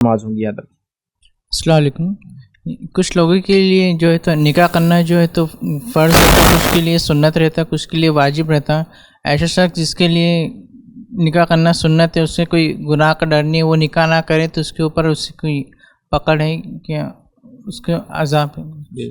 نماز ہوں گی. یاد رکھیں. السلام علیکم. کچھ لوگوں کے لیے جو ہے تو نکاح کرنا جو ہے تو فرض رہتا ہے، کچھ کے لیے سنت رہتا ہے، کچھ کے لیے واجب رہتا ہے. ایسا شخص جس کے لیے نکاح کرنا سنت ہے، اس سے کوئی گناہ کا ڈر نہیں، وہ نکاح نہ کرے تو اس کے اوپر اس سے کوئی پکڑ ہے کیا، اس کا عذاب ہے؟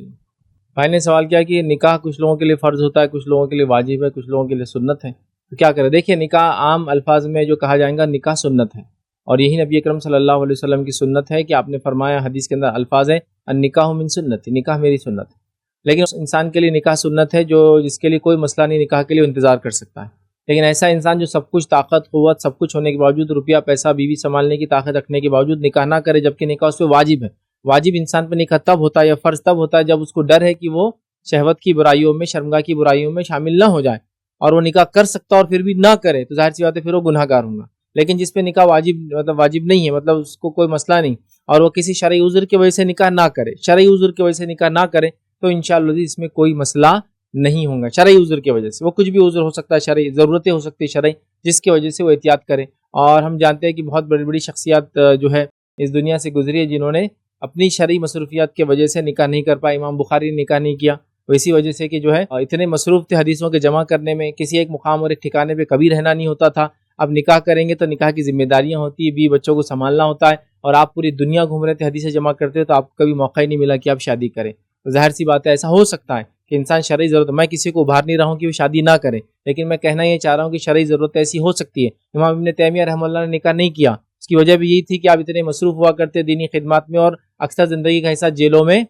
بھائی نے سوال کیا کہ نکاح کچھ لوگوں کے لیے فرض ہوتا ہے، کچھ لوگوں کے لیے واجب ہے، کچھ لوگوں کے لیے سنت ہے، تو کیا کرے؟ دیکھیے، نکاح عام الفاظ میں جو کہا جائے گا نکاح سنت ہے، اور یہی نبی اکرم صلی اللہ علیہ وسلم کی سنت ہے کہ آپ نے فرمایا، حدیث کے اندر الفاظ ہے النکاح من سنتی، نکاح میری سنت ہے. لیکن اس انسان کے لیے نکاح سنت ہے جو جس کے لیے کوئی مسئلہ نہیں، نکاح کے لیے انتظار کر سکتا ہے. لیکن ایسا انسان جو سب کچھ طاقت قوت سب کچھ ہونے کے باوجود، روپیہ پیسہ بیوی سنبھالنے کی طاقت رکھنے کے باوجود نکاح نہ کرے، جبکہ نکاح اس پہ واجب ہے. واجب انسان پہ نکاح تب ہوتا ہے یا فرض تب ہوتا ہے جب اس کو ڈر ہے کہ وہ شہوت کی برائیوں میں، شرمگاہ کی برائیوں میں شامل نہ ہو جائے، اور وہ نکاح کر سکتا اور پھر بھی نہ کرے، تو ظاہر سی بات ہے پھر وہ گناہ گار ہوں گا. لیکن جس پہ نکاح واجب نہیں ہے، مطلب اس کو کوئی مسئلہ نہیں، اور وہ کسی شرعی عذر کی وجہ سے نکاح نہ کرے، شرعی عذر کی وجہ سے نکاح نہ کرے، تو انشاءاللہ اس میں کوئی مسئلہ نہیں ہوگا. شرعی عذر کی وجہ سے، وہ کچھ بھی عذر ہو سکتا ہے، شرعی ضرورتیں ہو سکتی ہے شرعی، جس کی وجہ سے وہ احتیاط کرے. اور ہم جانتے ہیں کہ بہت بڑی بڑی شخصیات جو ہے اس دنیا سے گزری ہے، جنہوں نے اپنی شرعی مصروفیات کی وجہ سے نکاح نہیں کر پائے. امام بخاری نے نکاح نہیں کیا، اسی وجہ سے کہ جو ہے اتنے مصروف تھے حدیثوں کے جمع کرنے میں، کسی ایک مقام اور ایک ٹھکانے پہ کبھی رہنا نہیں ہوتا تھا. اب نکاح کریں گے تو نکاح کی ذمہ داریاں ہوتی ہیں، بیوی بچوں کو سنبھالنا ہوتا ہے، اور آپ پوری دنیا گھوم رہے تھے، حدیثیں جمع کرتے تو آپ کو کبھی موقع ہی نہیں ملا کہ آپ شادی کریں. تو ظاہر سی بات ہے ایسا ہو سکتا ہے کہ انسان شرعی ضرورت، میں کسی کو ابھار نہیں رہا ہوں کہ وہ شادی نہ کرے، لیکن میں کہنا یہ چاہ رہا ہوں کہ شرعی ضرورت ایسی ہو سکتی ہے. امام ابن تیمیہ رحمہ اللہ نے نکاح نہیں کیا، اس کی وجہ بھی یہی تھی کہ آپ اتنے مصروف ہوا کرتے دینی خدمات میں، اور اکثر زندگی کا حصہ جیلوں میں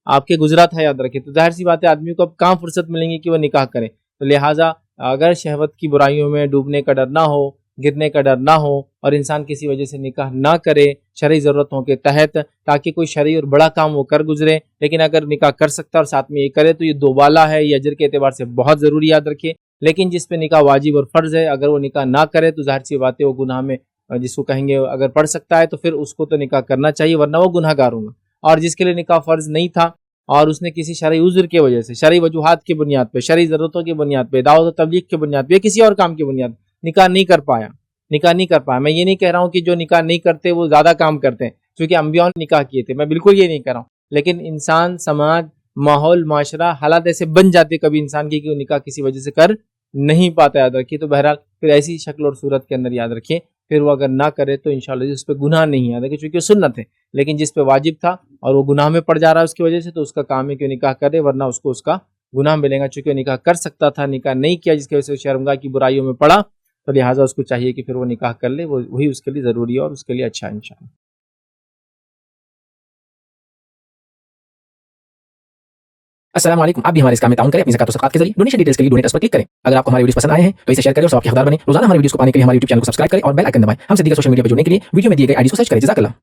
آپ کے گزرا تھا، یاد رکھیں. تو ظاہر سی بات ہے آدمی کو اب کہاں فرصت ملیں گی کہ وہ نکاح کرے. تو لہٰذا اگر شہوت کی برائیوں میں ڈوبنے کا ڈر نہ ہو، گرنے کا ڈر نہ ہو، اور انسان کسی وجہ سے نکاح نہ کرے شرعی ضرورتوں کے تحت، تاکہ کوئی شرعی اور بڑا کام وہ کر گزرے، لیکن اگر نکاح کر سکتا اور ساتھ میں یہ کرے تو یہ دوبالا ہے، یہ اجر کے اعتبار سے بہت ضروری، یاد رکھیے. لیکن جس پہ نکاح واجب اور فرض ہے، اگر وہ نکاح نہ کرے تو ظاہر سی بات ہے وہ گناہ میں، جس کو کہیں گے اگر پڑھ سکتا ہے تو پھر اس کو تو نکاح کرنا چاہیے، ورنہ وہ گناہ گار ہوگا. اور جس کے لیے نکاح فرض نہیں تھا اور اس نے کسی شرعی عذر کی وجہ سے، شرعی وجوہات کی بنیاد پہ، شرعی ضرورتوں کی بنیاد پہ، دعوت و تبلیغ کی بنیاد پہ، یا کسی اور کام کی بنیاد پہ نکاح نہیں کر پایا. میں یہ نہیں کہہ رہا ہوں کہ جو نکاح نہیں کرتے وہ زیادہ کام کرتے ہیں، کیونکہ انبیاء نے نکاح کیے تھے، میں بالکل یہ نہیں کہہ رہا ہوں. لیکن انسان، سماج، ماحول، معاشرہ، حالات ایسے بن جاتے کبھی انسان کی کہ وہ نکاح کسی وجہ سے کر نہیں پاتا، یاد رکھیے. تو بہرحال پھر ایسی شکل اور صورت کے اندر یاد رکھیے، پھر وہ اگر نہ کرے تو انشاءاللہ اس پہ گناہ نہیں ہے، چونکہ وہ سنت ہے. لیکن جس پہ واجب تھا اور وہ گناہ میں پڑ جا رہا ہے اس کی وجہ سے، تو اس کا کام ہے کہ نکاح کرے، ورنہ اس کو اس کا گناہ ملے گا. چونکہ وہ نکاح کر سکتا تھا، نکاح نہیں کیا، جس کی وجہ سے شرمگاہ کی برائیوں میں پڑا، تو لہٰذا اس کو چاہیے کہ پھر وہ نکاح کر لے، وہی اس کے لیے ضروری ہے اور اس کے لیے اچھا ہے انشاءاللہ. السلام علیکم. آپ بھی ہمارے اس کام میں تعاون کریں اپنی زکات و صدقات کے ذریعے. ڈونیشن ڈیٹیلز کے لیے ڈونیٹ پر کلک کریں. اگر آپ کو ہمارے ویڈیوز پسند آئے ہیں تو اسے شیئر کریں اور سب کے حقدار بنیں. روزانہ ہمارے ویڈیوز کو پانے کے لیے ہمارے YouTube چینل کو سبسکرائب کریں اور بیل آئکن دبائیں. ہم سے دیگر سوشل میڈیا پہ جڑنے کے لیے ویڈیو میں دیے گئے آئی ڈی کو سرچ کریں. جزاک اللہ.